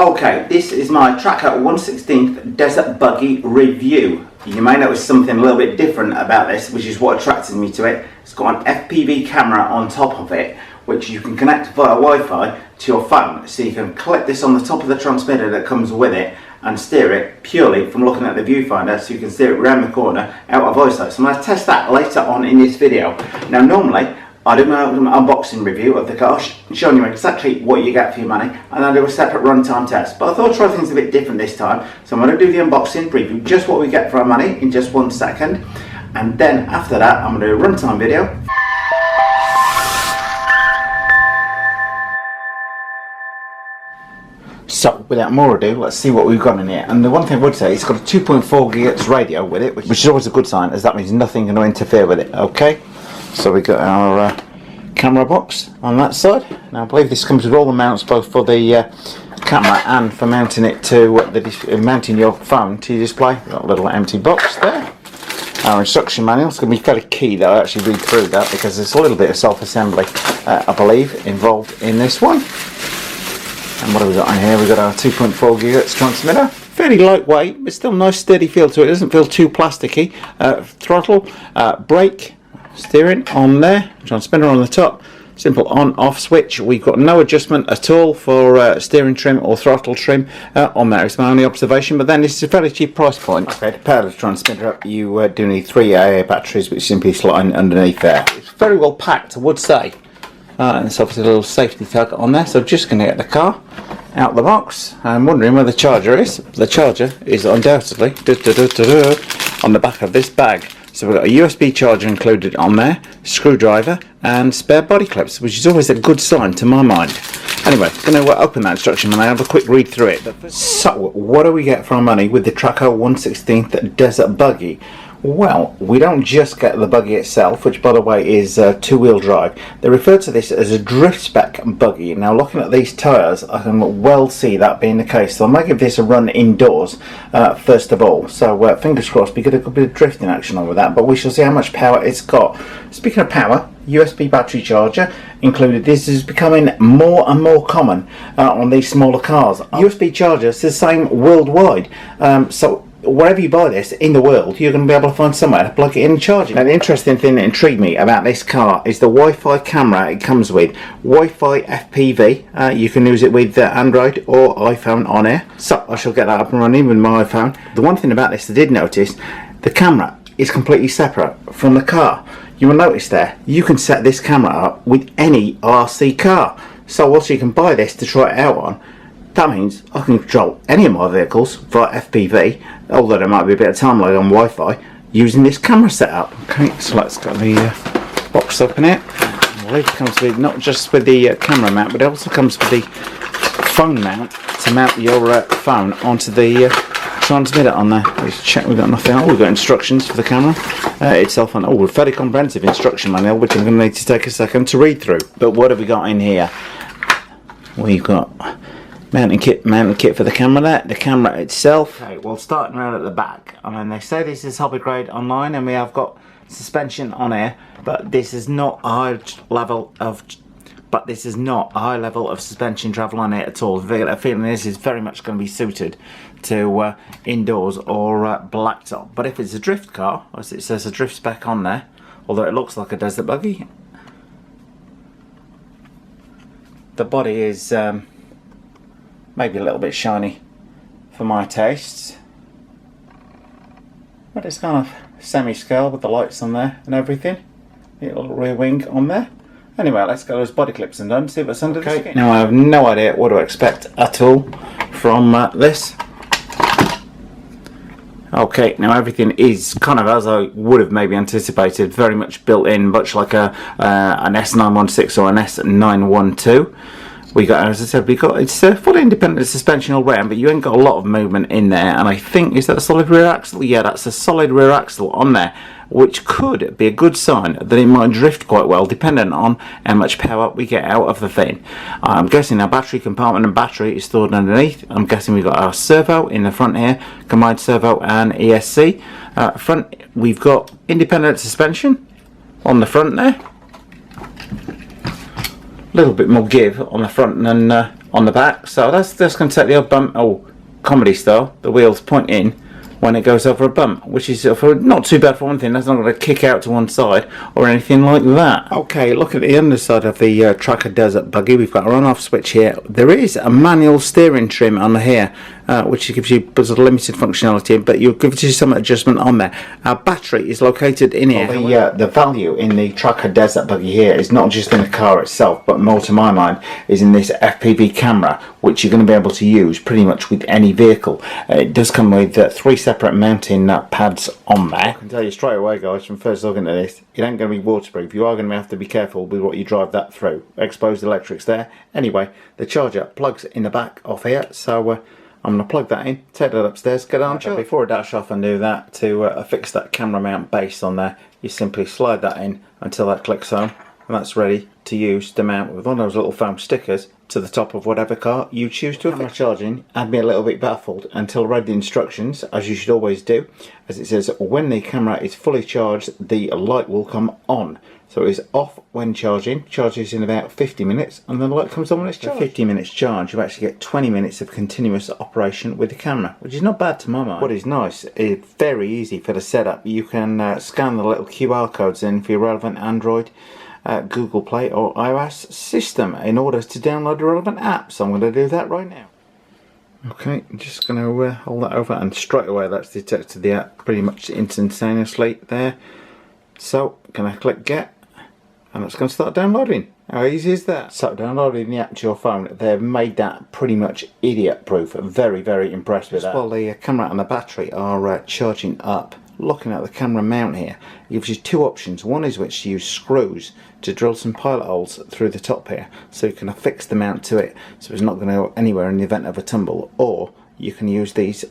Okay, this is my Tracker 1/16 Desert Buggy review. You may notice something a little bit different about this, which is what attracted me to it. It's got an FPV camera on top of it, which you can connect via Wi-Fi to your phone. So you can clip this on the top of the transmitter that comes with it and steer it purely from looking at the viewfinder, so you can steer it around the corner out of eyesight. So I'm going to test that later on in this video. Now normally, I do an unboxing review of the car, showing you exactly what you get for your money, and I do a separate runtime test. But I thought I'd try things a bit different this time, so I'm going to do the unboxing preview, just what we get for our money, in just 1 second, and then after that I'm going to do a runtime video. So without more ado, let's see what we've got in here. And the one thing I would say, it's got a 2.4 GHz radio with it, which is always a good sign, as that means nothing going to interfere with it. Okay. So we've got our camera box on that side. Now I believe this comes with all the mounts, both for the camera and for mounting it to mounting your phone to your display. We've got a little empty box there. Our instruction manual. It's going to be fairly key that I actually read through that, because there's a little bit of self-assembly, I believe, involved in this one. And what have we got in here? We've got our 2.4 GHz transmitter. Fairly lightweight, but still nice sturdy feel to it. It doesn't feel too plasticky. Throttle, brake, steering on there, transmitter on the top, simple on off switch. We've got no adjustment at all for steering trim or throttle trim on there. It's my only observation, but then this is a fairly cheap price point. Okay, to power the transmitter up, you do need 3 AA batteries, which simply slide underneath there. It's very well packed, I would say. And it's obviously a little safety tag on there, so just going to get the car out the box. I'm wondering where the charger is. The charger is undoubtedly on the back of this bag. So we've got a USB charger included on there, screwdriver and spare body clips, which is always a good sign to my mind. Anyway, going to open that instruction and I have a quick read through it. So what do we get for our money with the Tracker 1/16 Desert Buggy? Well, we don't just get the buggy itself, which by the way is 2-wheel drive. They refer to this as a drift spec buggy. Now looking at these tyres, I can well see that being the case. So I might give this a run indoors first of all. So fingers crossed we get a good bit of drifting action on with that, but we shall see how much power it's got. Speaking of power, USB battery charger included. This is becoming more and more common on these smaller cars. USB chargers is the same worldwide. So wherever you buy this in the world, you're going to be able to find somewhere to plug it in and charge it. Now the interesting thing that intrigued me about this car is the Wi-Fi camera it comes with. Wi-Fi FPV, you can use it with Android or iPhone on air. So I shall get that up and running with my iPhone. The one thing about this I did notice, the camera is completely separate from the car. You will notice there, you can set this camera up with any RC car. So whilst you can buy this to try it out on, that means I can control any of my vehicles via FPV, although there might be a bit of time lag on Wi-Fi, using this camera setup. Okay, so let's get the box open here. I believe it comes with not just with the camera mount, but it also comes with the phone mount to mount your phone onto the transmitter on there. Let's check we've got nothing. Oh, we've got instructions for the camera itself, and a fairly comprehensive instruction manual, which I'm going to need to take a second to read through. But what have we got in here? We've got mounting kit for the camera there, the camera itself. Okay, well, starting around at the back, I mean, they say this is hobby grade online and we have got suspension on here, but this is not a high level of suspension travel on it at all. I get a feeling this is very much going to be suited to indoors or blacktop. But if it's a drift car, as it says a drift spec on there, although it looks like a desert buggy, the body is maybe a little bit shiny for my tastes, but it's kind of semi-scale with the lights on there and everything. A little rear wing on there. Anyway, let's get those body clips undone, see what's under the skin. Now I have no idea what to expect at all from this. Okay, now everything is kind of as I would have maybe anticipated, very much built in, much like an S916 or an S912. We got, as I said, it's fully independent suspension all round, but you ain't got a lot of movement in there. And I think, is that a solid rear axle? Yeah, that's a solid rear axle on there, which could be a good sign that it might drift quite well, depending on how much power we get out of the thing. I'm guessing our battery compartment and battery is stored underneath. I'm guessing we've got our servo in the front here, combined servo and ESC. Front, we've got independent suspension on the front there. A little bit more give on the front than on the back, so that's going to take the odd bump, comedy style, the wheels point in when it goes over a bump, which is not too bad for one thing. That's not going to kick out to one side or anything like that. Okay, look at the underside of the Tracker Desert Buggy. We've got a on-off switch here. There is a manual steering trim on here, which gives you limited functionality, but you'll give you some adjustment on there. Our battery is located in here. The value in the Tracker Desert Buggy here is not just in the car itself, but more to my mind is in this FPV camera, which you're going to be able to use pretty much with any vehicle. It does come with 3 separate mounting pads on there. I can tell you straight away, guys, from first looking at this, it ain't going to be waterproof. You are going to have to be careful with what you drive that through. Exposed electrics there. Anyway, the charger plugs in the back off here, so I'm going to plug that in, take that upstairs, get it on charge. Before I dash off and do that, to affix that camera mount base on there, you simply slide that in until that clicks on, and that's ready to use to mount with one of those little foam stickers to the top of whatever car you choose to affix. Charging had me a little bit baffled until I read the instructions, as you should always do, as it says when the camera is fully charged the light will come on. So it is off when charging, charges in about 50 minutes, and then the light comes on when it's charged. 50 minutes charge, you actually get 20 minutes of continuous operation with the camera, which is not bad to my mind. What is nice, it's very easy for the setup. You can scan the little QR codes in for your relevant Android, Google Play or iOS system in order to download the relevant app. So I'm going to do that right now. Okay, I'm just going to hold that over, and straight away that's detected the app pretty much instantaneously there. So, can I click get? And it's going to start downloading. How easy is that? So downloading the app to your phone, they've made that pretty much idiot proof. Very, very impressed with that. While the camera and the battery are charging up, looking at the camera mount here, it gives you 2 options. One is which you use screws to drill some pilot holes through the top here, so you can affix the mount to it so it's not going to go anywhere in the event of a tumble, or you can use these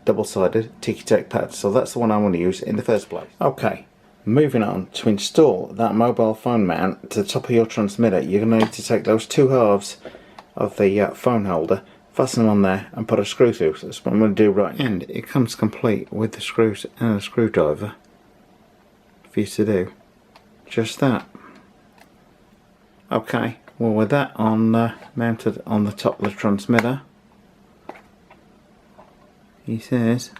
double-sided tiki-take pads. So that's the one I want to use in the first place. Okay. Moving on, to install that mobile phone mount to the top of your transmitter, you're going to need to take those 2 halves of the phone holder, fasten them on there and put a screw through. So that's what I'm going to do right now. And it comes complete with the screws and a screwdriver for you to do just that. Okay, well with that on mounted on the top of the transmitter, he says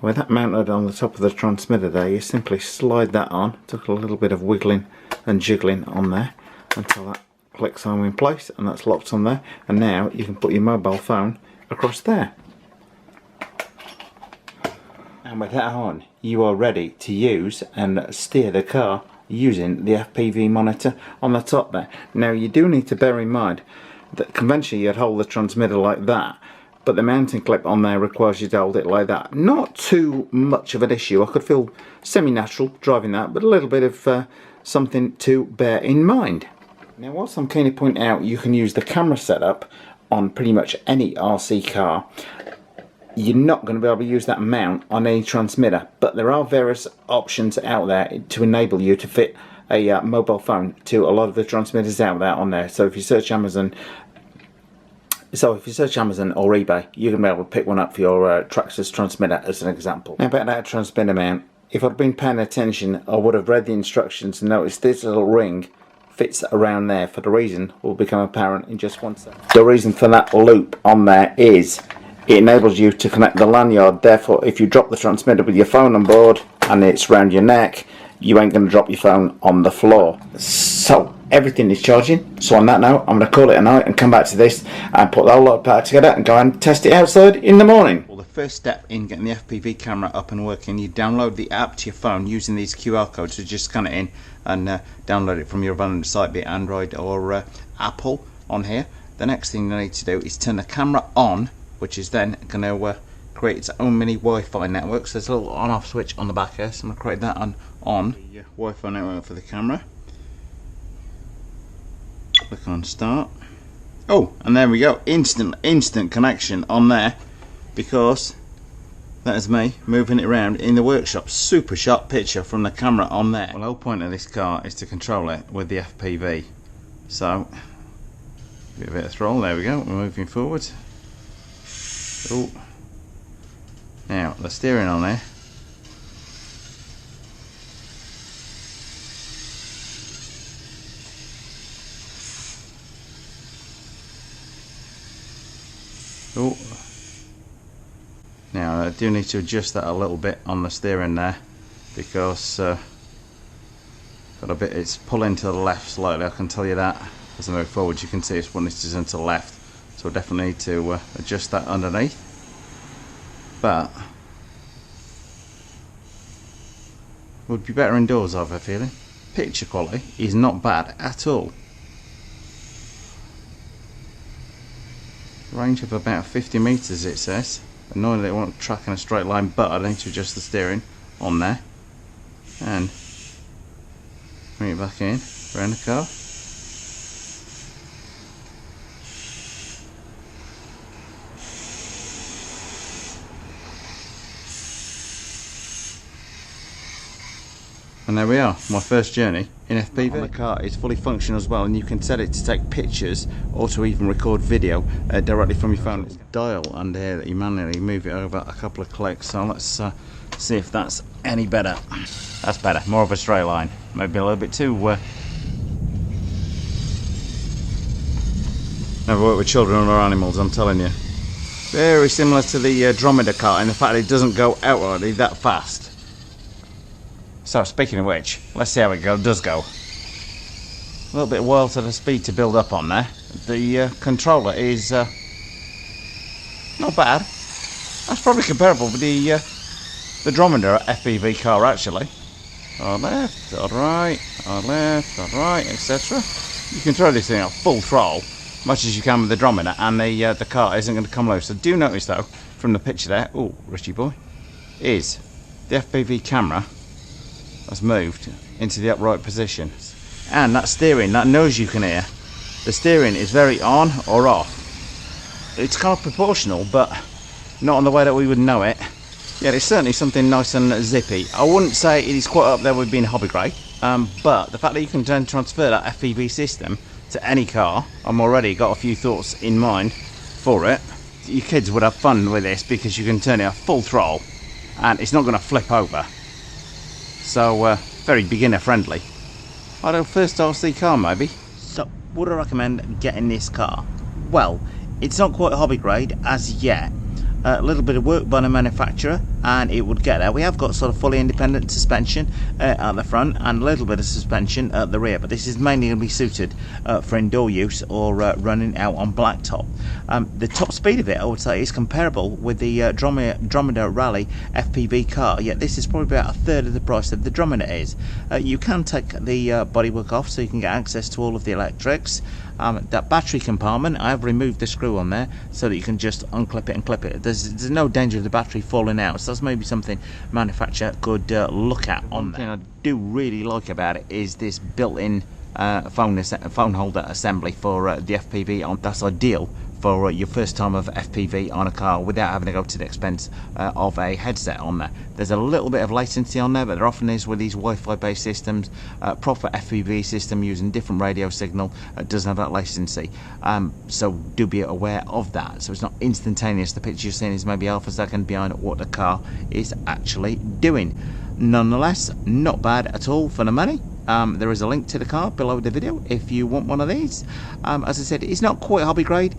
with that mounted on the top of the transmitter there, you simply slide that on. Took a little bit of wiggling and jiggling on there until that clicks on in place, and that's locked on there. And now you can put your mobile phone across there. And with that on, you are ready to use and steer the car using the FPV monitor on the top there. Now you do need to bear in mind that conventionally you'd hold the transmitter like that, but the mounting clip on there requires you to hold it like that. Not too much of an issue. I could feel semi-natural driving that, but a little bit of something to bear in mind. Now whilst I'm keen to point out you can use the camera setup on pretty much any RC car, you're not going to be able to use that mount on any transmitter, but there are various options out there to enable you to fit a mobile phone to a lot of the transmitters out there on there. So if you search Amazon or eBay, you can be able to pick one up for your Traxxas transmitter as an example. Now about that transmitter mount, if I'd been paying attention, I would have read the instructions and noticed this little ring fits around there. For the reason will become apparent in just 1 second. The reason for that loop on there is it enables you to connect the lanyard. Therefore, if you drop the transmitter with your phone on board and it's round your neck, you ain't going to drop your phone on the floor. So everything is charging. So on that note, I'm going to call it a night and come back to this and put the whole lot back together and go and test it outside in the morning. Well, the first step in getting the FPV camera up and working, you download the app to your phone using these QR codes. So just scan it in and download it from your relevant site, be it Android or Apple on here. The next thing you need to do is turn the camera on, which is then going to create its own mini Wi-Fi network. So there's a little on-off switch on the back here, so I'm going to create that on the Wi-Fi network for the camera. Click on start. Oh, and there we go, instant connection on there, because that is me moving it around in the workshop. Super sharp picture from the camera on there. Well, the whole point of this car is to control it with the FPV. So give it a bit of throttle. There we go, we're moving forward. Oh, now the steering on there. Oh, now I do need to adjust that a little bit on the steering there, because got a bit, it's pulling to the left slightly, I can tell you that. As I move forward, you can see it's wanting to turn to the left, so I definitely need to adjust that underneath. But would be better indoors, I have a feeling. Picture quality is not bad at all. Range of about 50 meters it says. Annoyingly it won't track in a straight line, but I need to adjust the steering on there and bring it back in around the car. And there we are, my first journey in FPV. The car is fully functional as well, and you can set it to take pictures or to even record video directly from your phone. There's a dial under here that you manually move it over a couple of clicks, so let's see if that's any better. That's better, more of a straight line. Maybe a little bit too... Never worked with children or animals, I'm telling you. Very similar to the Dromedar car in the fact that it doesn't go outrightly that fast. So speaking of which, let's see how it does go. A little bit of while to the speed to build up on there. The controller is not bad. That's probably comparable with the Dromedar FPV car actually. On left, on right, on left, on right, etc. You can throw this thing at full throttle, much as you can with the Dromedar, and the car isn't going to come loose. So do notice though, from the picture there, oh, Richie boy, is the FPV camera has moved into the upright position, and that steering, that nose you can hear, the steering is very on or off. It's kind of proportional, but not in the way that we would know it. Yeah, it's certainly something nice and zippy. I wouldn't say it is quite up there with being hobby grade, but the fact that you can then transfer that FPV system to any car, I'm already got a few thoughts in mind for it. Your kids would have fun with this because you can turn it at full throttle and it's not going to flip over. So very beginner friendly. First RC car maybe. So would I recommend getting this car? Well, it's not quite hobby grade as yet. A little bit of work by the manufacturer and it would get there. We have got sort of fully independent suspension at the front and a little bit of suspension at the rear, but this is mainly going to be suited for indoor use or running out on blacktop. The top speed of it, I would say, is comparable with the Dromedar Rally FPV car, yet this is probably about a third of the price that the Dromedar is. You can take the bodywork off so you can get access to all of the electrics. That battery compartment, I have removed the screw on there so that you can just unclip it and clip it. There's no danger of the battery falling out, so that's maybe something manufacturer could look at on there. One thing I do really like about it is this built-in phone holder assembly for the FPV on. That's ideal for your first time of FPV on a car without having to go to the expense of a headset on there. There's a little bit of latency on there, but there often is with these Wi-Fi based systems. Proper FPV system using different radio signal doesn't have that latency, so do be aware of that. So it's not instantaneous. The picture you're seeing is maybe half a second behind what the car is actually doing. Nonetheless, not bad at all for the money. There is a link to the car below the video if you want one of these. As I said, it's not quite hobby grade.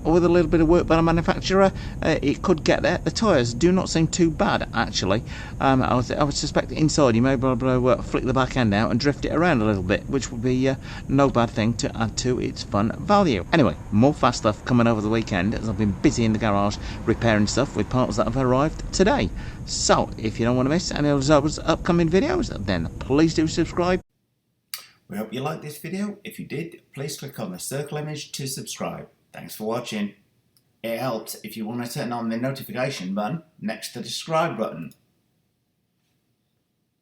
With a little bit of work by the manufacturer, it could get there. The tyres do not seem too bad actually. I would suspect inside you may be able to flick the back end out and drift it around a little bit, which would be no bad thing to add to its fun value. Anyway, more fast stuff coming over the weekend as I've been busy in the garage repairing stuff with parts that have arrived today. So if you don't want to miss any of those upcoming videos, then please do subscribe. We hope you liked this video. If you did, please click on the circle image to subscribe. Thanks for watching. It helps if you want to turn on the notification button next to the subscribe button.